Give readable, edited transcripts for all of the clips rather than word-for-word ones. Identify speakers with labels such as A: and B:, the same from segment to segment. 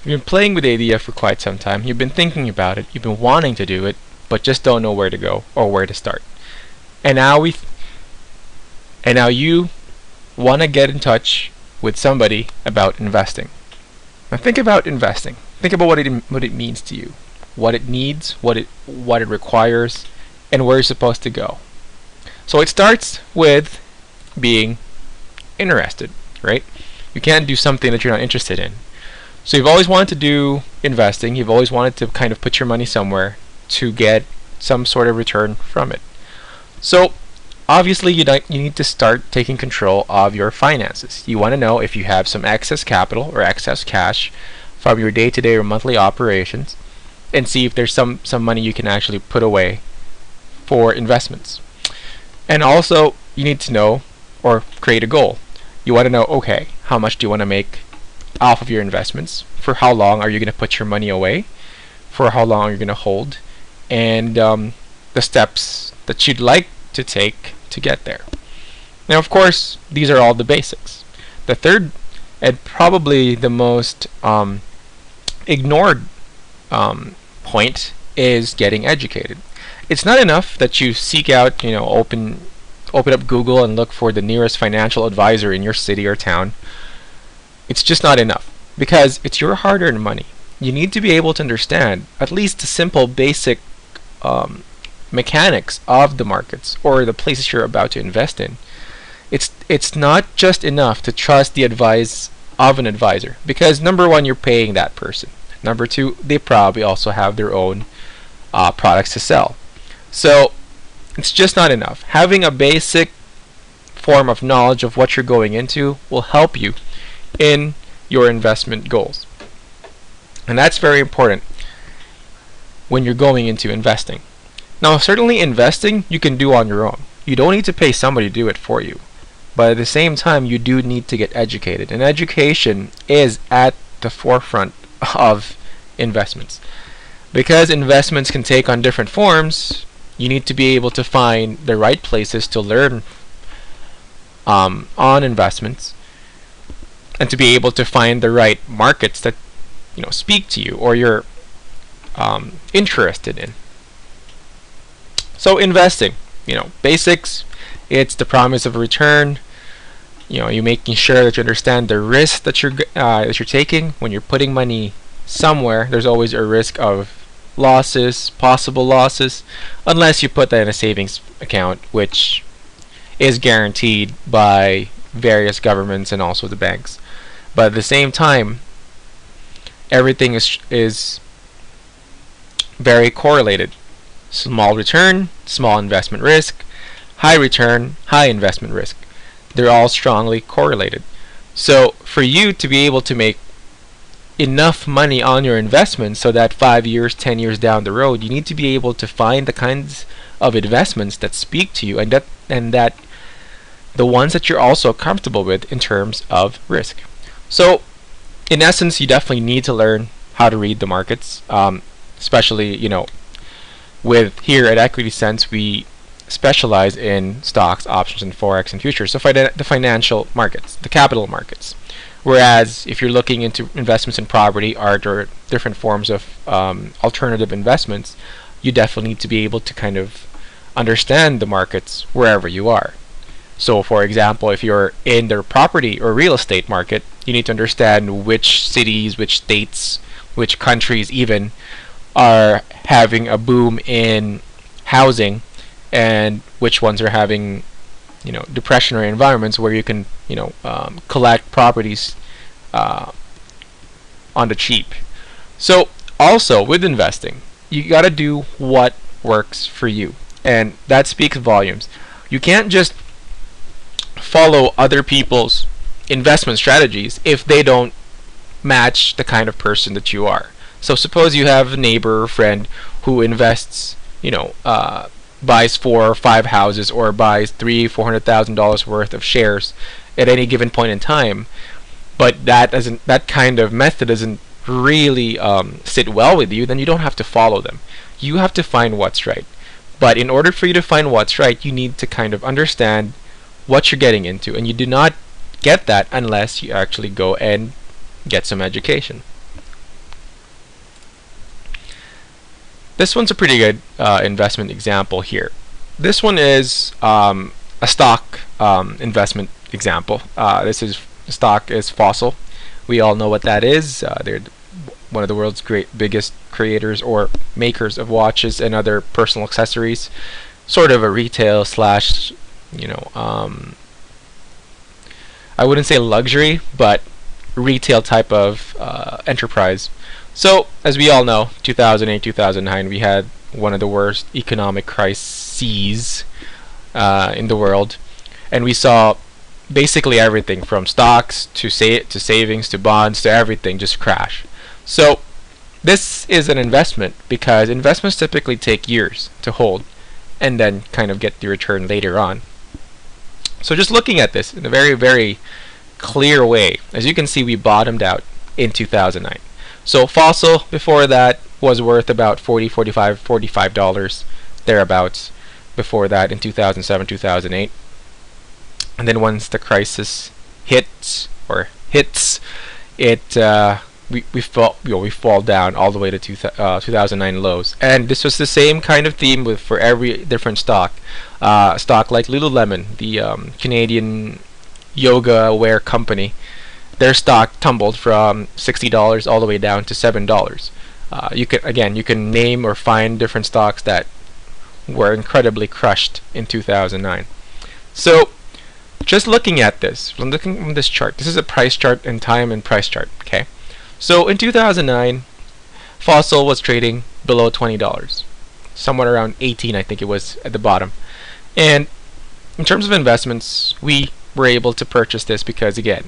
A: You've been playing with the idea for quite some time. You've been thinking about it. You've been wanting to do it, but just don't know where to go or where to start. And now you want to get in touch with somebody about investing. Now think about investing. Think about what it means to you, what it needs, what it requires, and where you're supposed to go. So it starts with being interested, right? You can't do something that you're not interested in. So you've always wanted to do investing. You've always wanted to kind of put your money somewhere to get some sort of return from it. So obviously you need to start taking control of your finances. You want to know if you have some excess capital or excess cash from your day-to-day or monthly operations, and see if there's some money you can actually put away for investments. And also you need to know or create a goal. You want to know, okay, how much do you want to make off of your investments? For how long are you going to put your money away? For how long are you going to hold? And the steps that you'd like to take to get there. Now, of course, these are all the basics. The third and probably the most ignored point is getting educated. It's not enough that you seek out, open up Google and look for the nearest financial advisor in your city or town. It's just not enough, because it's your hard-earned money. You need to be able to understand at least the simple basic mechanics of the markets or the places you're about to invest in. It's not just enough to trust the advice of an advisor, because number one, you're paying that person. Number two, they probably also have their own products to sell. So it's just not enough. Having a basic form of knowledge of what you're going into will help you in your investment goals. And that's very important when you're going into investing. Now, certainly investing you can do on your own. You don't need to pay somebody to do it for you. But at the same time, you do need to get educated. And education is at the forefront of investments. Because investments can take on different forms, you need to be able to find the right places to learn on investments, and to be able to find the right markets that speak to you or you're interested in. So investing, basics. It's the promise of a return. You're making sure that you understand the risk that you're taking. When you're putting money somewhere, there's always a risk of losses, possible losses, unless you put that in a savings account, which is guaranteed by various governments and also the banks. But at the same time, everything is very correlated. Small return, small investment risk. High return, high investment risk. They're all strongly correlated. So for you to be able to make enough money on your investments so that 5 years, 10 years down the road, you need to be able to find the kinds of investments that speak to you, and that the ones that you're also comfortable with in terms of risk. So in essence, you definitely need to learn how to read the markets, especially with here at Equity Sense, we specialize in stocks, options, and forex and futures. So the financial markets, the capital markets. Whereas if you're looking into investments in property, art, or different forms of alternative investments, you definitely need to be able to kind of understand the markets wherever you are. So for example, if you're in the property or real estate market, you need to understand which cities, which states, which countries even are having a boom in housing, and which ones are having depressionary environments where you can collect properties on the cheap. So also with investing, you got to do what works for you, and that speaks volumes. You can't just follow other people's investment strategies if they don't match the kind of person that you are. So suppose you have a neighbor or friend who invests, buys 4 or 5 houses, or buys $300,000-$400,000 worth of shares at any given point in time, but that kind of method doesn't really sit well with you, then you don't have to follow them. You have to find what's right. But in order for you to find what's right, you need to kind of understand what you're getting into, and you do not get that unless you actually go and get some education. This one's a pretty good investment example here. This one is a stock investment example. Stock is Fossil. We all know what that is. They're one of the world's biggest creators or makers of watches and other personal accessories. Sort of a retail slash, I wouldn't say luxury, but retail type of enterprise. So, as we all know, 2008, 2009, we had one of the worst economic crises in the world, and we saw basically everything from stocks to savings to bonds to everything just crash. So, this is an investment because investments typically take years to hold and then kind of get the return later on. So just looking at this in a very, very clear way, as you can see, we bottomed out in 2009. So Fossil before that was worth about $45 thereabouts before that in 2007, 2008. And then once the crisis hits, we fall down all the way to 2009 lows. And this was the same kind of theme for every different stock. Stock like Lululemon, the Canadian yoga wear company, their stock tumbled from $60 all the way down to $7. You can name or find different stocks that were incredibly crushed in 2009. So just looking at this, looking at this chart, this is a price chart and time and price chart. Okay. So in 2009, Fossil was trading below $20, somewhere around 18, I think it was at the bottom. And in terms of investments, we were able to purchase this because, again,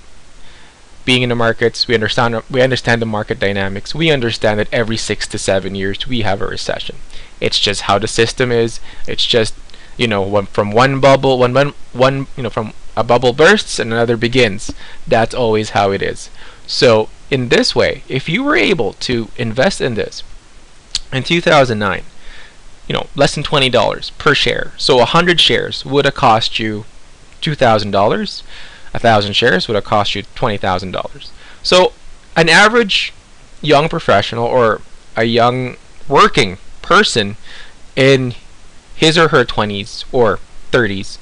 A: being in the markets, we understand the market dynamics. We understand that every 6 to 7 years we have a recession. It's just how the system is. It's just from one bubble, from a bubble bursts and another begins. That's always how it is. So in this way, if you were able to invest in this in 2009, less than $20 per share, so 100 shares would have cost you $2,000. 1,000 shares would have cost you $20,000. So an average young professional or a young working person in his or her 20s or 30s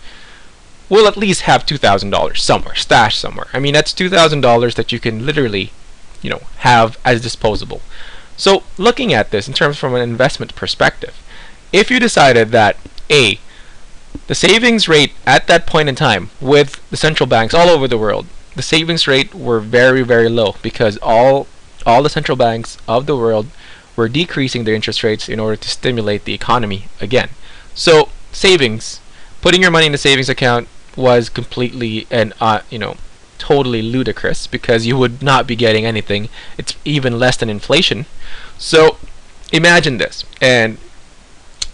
A: will at least have $2,000 somewhere, stashed somewhere. I mean, that's $2,000 that you can literally, have as disposable. So looking at this in terms from an investment perspective, if you decided that the savings rate at that point in time with the central banks all over the world, the savings rate were very, very low because all the central banks of the world were decreasing their interest rates in order to stimulate the economy again. So savings, putting your money in a savings account was completely and totally ludicrous because you would not be getting anything. It's even less than inflation. So imagine this, and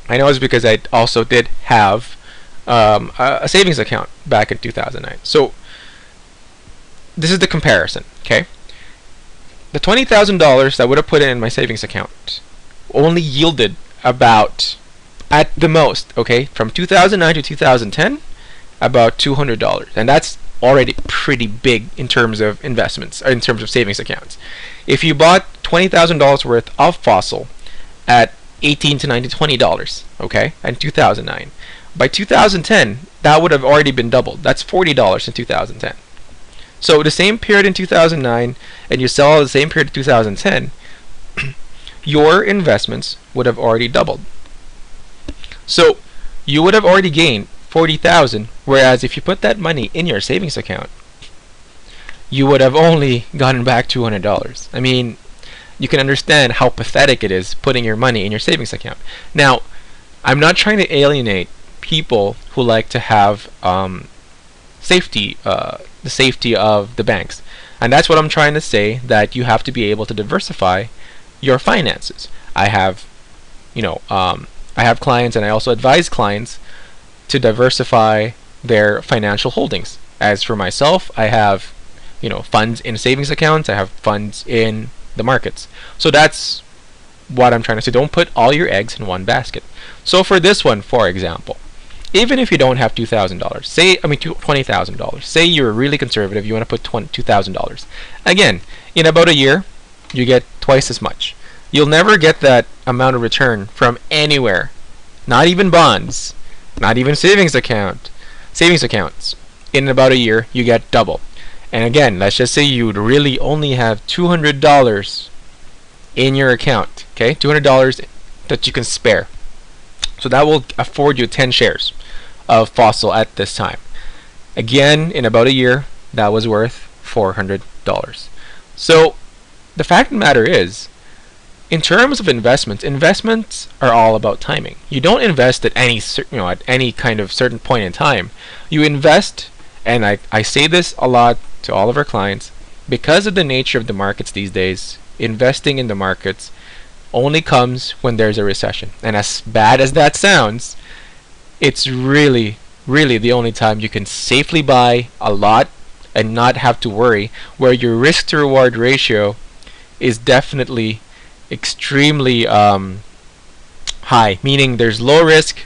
A: I know it's because I also did have a savings account back in 2009. So this is the comparison, okay? The $20,000 that I would have put in my savings account only yielded about, at the most, okay, from 2009 to 2010, about $200, and that's already pretty big in terms of investments, or in terms of savings accounts. If you bought $20,000 worth of Fossil at $18 to $19 to $20, okay, in 2009, by 2010 that would have already been doubled. That's $40 in 2010. So the same period in 2009 and you sell the same period in 2010, your investments would have already doubled. So you would have already gained $40,000, whereas if you put that money in your savings account, you would have only gotten back $200. I mean, you can understand how pathetic it is putting your money in your savings account. Now, I'm not trying to alienate people who like to have safety, the safety of the banks, and that's what I'm trying to say, that you have to be able to diversify your finances. I have clients, and I also advise clients to diversify their financial holdings. As for myself, I have funds in savings accounts, I have funds in the markets. So that's what I'm trying to say. Don't put all your eggs in one basket. So for this one, for example, even if you don't have $20,000, say you're really conservative, you want to put $2,000. Again, in about a year, you get twice as much. You'll never get that amount of return from anywhere. Not even bonds, not even savings accounts. In about a year, you get double. And again, let's just say you would really only have $200 in your account, okay? $200 that you can spare. So that will afford you 10 shares of Fossil at this time. Again, in about a year, that was worth $400. So the fact of the matter is, in terms of investments are all about timing. You don't invest at at any kind of certain point in time. You invest, and I say this a lot to all of our clients, because of the nature of the markets these days, investing in the markets only comes when there's a recession. And as bad as that sounds, it's really the only time you can safely buy a lot and not have to worry, where your risk to reward ratio is definitely extremely high, meaning there's low risk,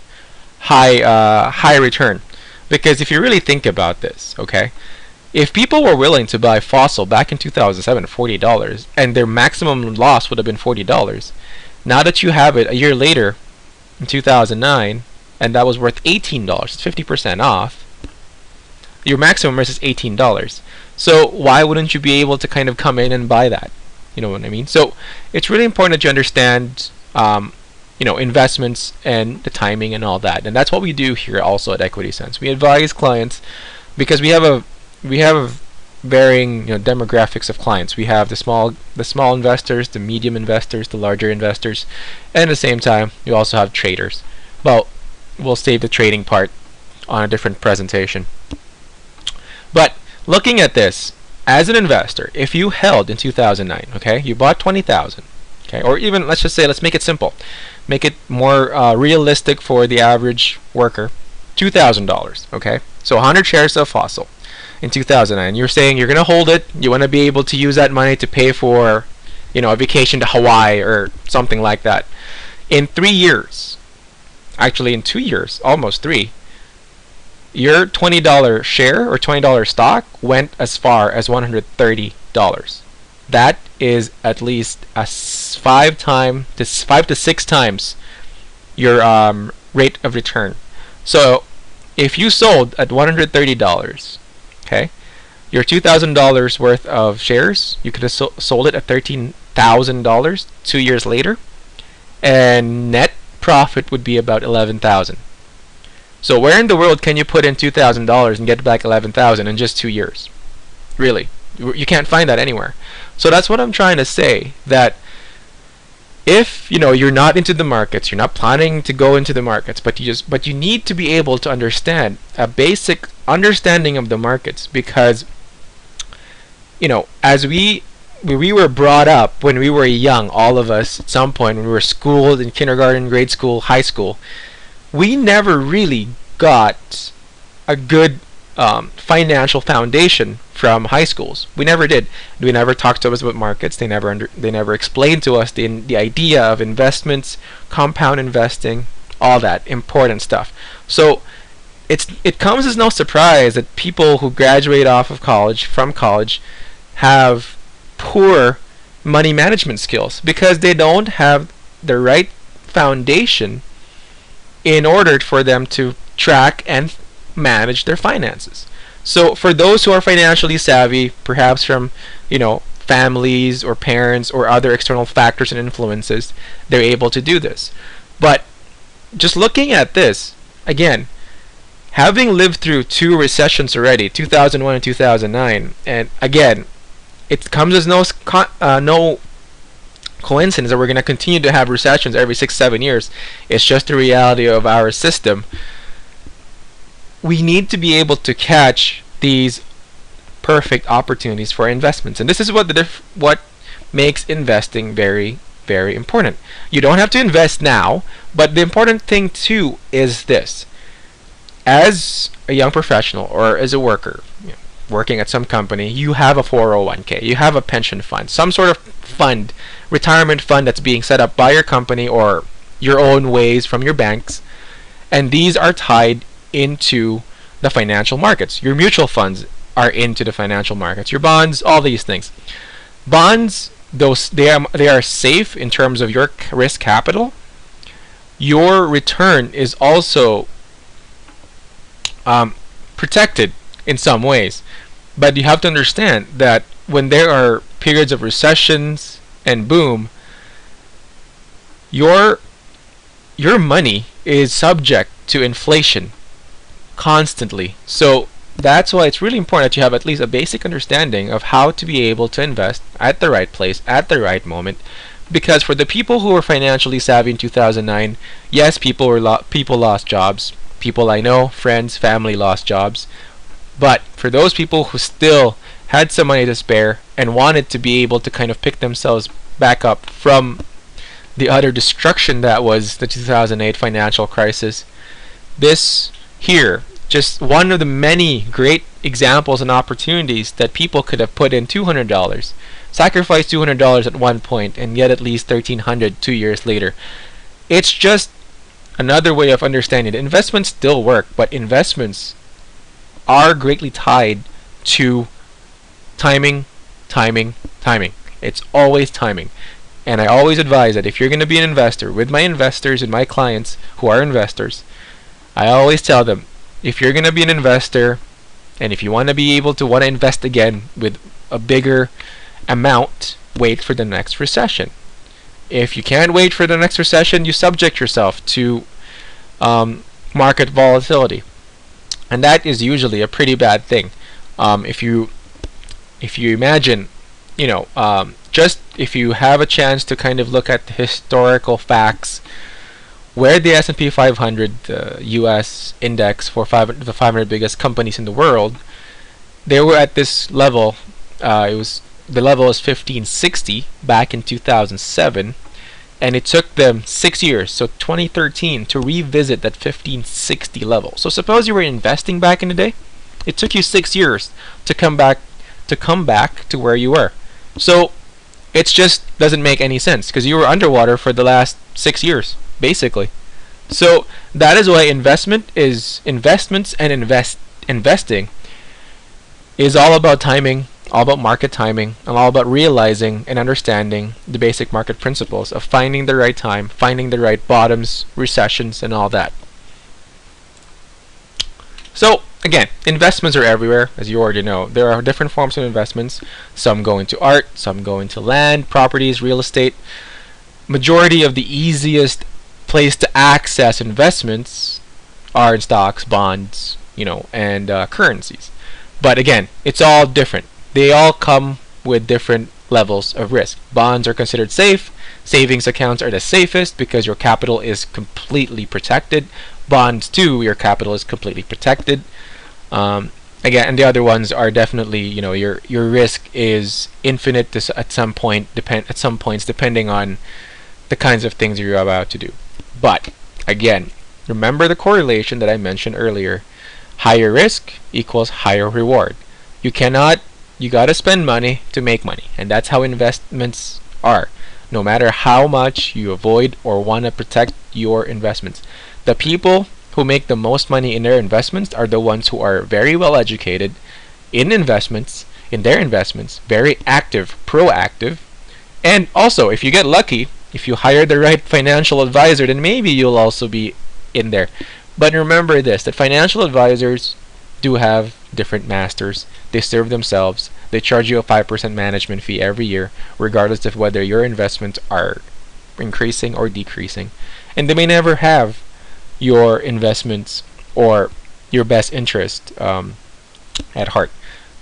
A: high return. Because if you really think about this, okay, if people were willing to buy Fossil back in 2007 $40, and their maximum loss would have been $40, now that you have it a year later in 2009, and that was worth $18, it's 50% off, your maximum risk is $18. So why wouldn't you be able to kind of come in and buy that? You know what I mean? So it's really important that you understand, investments and the timing and all that. And that's what we do here also at Equity Sense. We advise clients because we have varying demographics of clients. We have the small investors, the medium investors, the larger investors, and at the same time we also have traders. Well, we'll save the trading part on a different presentation. But looking at this, as an investor, if you held in 2009, okay, you bought 20,000, okay, or even let's make it simple, make it more realistic for the average worker, $2,000, okay, so 100 shares of Fossil in 2009. You're saying you're gonna hold it. You want to be able to use that money to pay for, a vacation to Hawaii or something like that. In 3 years, actually in 2 years, almost 3. Your $20 share or $20 stock went as far as $130. That is at least a 5 to 6 times your rate of return. So if you sold at $130, okay, your $2,000 worth of shares, you could have sold it at $13,000 2 years later, and net profit would be about $11,000. So where in the world can you put in $2,000 and get back $11,000 in just 2 years? Really, you can't find that anywhere. So that's what I'm trying to say, that if you're not into the markets, you're not planning to go into the markets, but you need to be able to understand a basic understanding of the markets, because as we were brought up when we were young, all of us at some point when we were schooled in kindergarten, grade school, high school, we never really got a good financial foundation from high schools. We never did. We never talked to us about markets. They never explained to us the idea of investments, compound investing, all that important stuff. So it comes as no surprise that people who graduate from college have poor money management skills, because they don't have the right foundation in order for them to track and manage their finances. So for those who are financially savvy, perhaps from families or parents or other external factors and influences, they're able to do this. But just looking at this again, having lived through 2 recessions already, 2001 and 2009, and again, it comes as no coincidence that we're going to continue to have recessions every 6-7 years. It's just the reality of our system. We need to be able to catch these perfect opportunities for investments, and this is what makes investing very, very important. You don't have to invest now, but the important thing too is this: as a young professional or as a worker, working at some company, you have a 401k, you have a pension fund, some sort of fund, retirement fund that's being set up by your company or your own ways from your banks, and these are tied into the financial markets. Your mutual funds are into the financial markets, your bonds, all these things. Bonds they are safe in terms of your risk capital, your return is also protected in some ways. But you have to understand that when there are periods of recessions and boom, your money is subject to inflation constantly. So that's why it's really important that you have at least a basic understanding of how to be able to invest at the right place at the right moment. Because for the people who were financially savvy in 2009, yes, people lost jobs. People I know, friends, family lost jobs. But for those people who still had some money to spare and wanted to be able to kind of pick themselves back up from the utter destruction that was the 2008 financial crisis, this here, just one of the many great examples and opportunities that people could have put in $200, sacrificed $200 at one point, and get at least $1,300 2 years later. It's just another way of understanding it. Investments still work, but investments are greatly tied to timing, timing, timing. It's always timing. And I always advise that if you're going to be an investor, with my investors and my clients who are investors, I always tell them, if you're going to be an investor, and if you want to be able to invest again with a bigger amount, wait for the next recession. If you can't wait for the next recession, you subject yourself to market volatility. And that is usually a pretty bad thing. If you imagine, just if you have a chance to kind of look at the historical facts, where the S&P 500, the U.S. index for the 500 biggest companies in the world, they were at this level. The level is 1560 back in 2007, and it took them 6 years, so 2013, to revisit that 1560 level. So suppose you were investing back in the day, it took you 6 years to come back to where you were. So it just doesn't make any sense because you were underwater for the last 6 years, basically. So that is why investments and investing is all about timing, all about market timing, and all about realizing and understanding the basic market principles of finding the right time, finding the right bottoms, recessions, and all that. So again, investments are everywhere, as you already know. There are different forms of investments. Some go into art, some go into land, properties, real estate. Majority of the easiest place to access investments are in stocks, bonds, and currencies. But again, it's all different. They all come with different levels of risk. Bonds are considered safe. Savings accounts are the safest because your capital is completely protected. Bonds too, your capital is completely protected. Again, and the other ones are definitely, your risk is infinite at some points, depending on the kinds of things you're about to do. But again, remember the correlation that I mentioned earlier. Higher risk equals higher reward. You gotta spend money to make money, and that's how investments are. No matter how much you avoid or want to protect your investments, the people who make the most money in their investments are the ones who are very well educated in their investments, very active, proactive, and also, if you get lucky, if you hire the right financial advisor, then maybe you'll also be in there. But remember this, that financial advisors do have different masters. They serve themselves. They charge you a 5% management fee every year, regardless of whether your investments are increasing or decreasing. And they may never have your investments or your best interest at heart.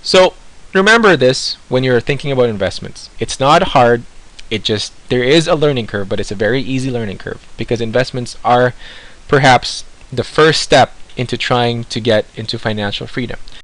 A: So remember this when you're thinking about investments. It's not hard. There is a learning curve, but it's a very easy learning curve because investments are perhaps the first step into trying to get into financial freedom.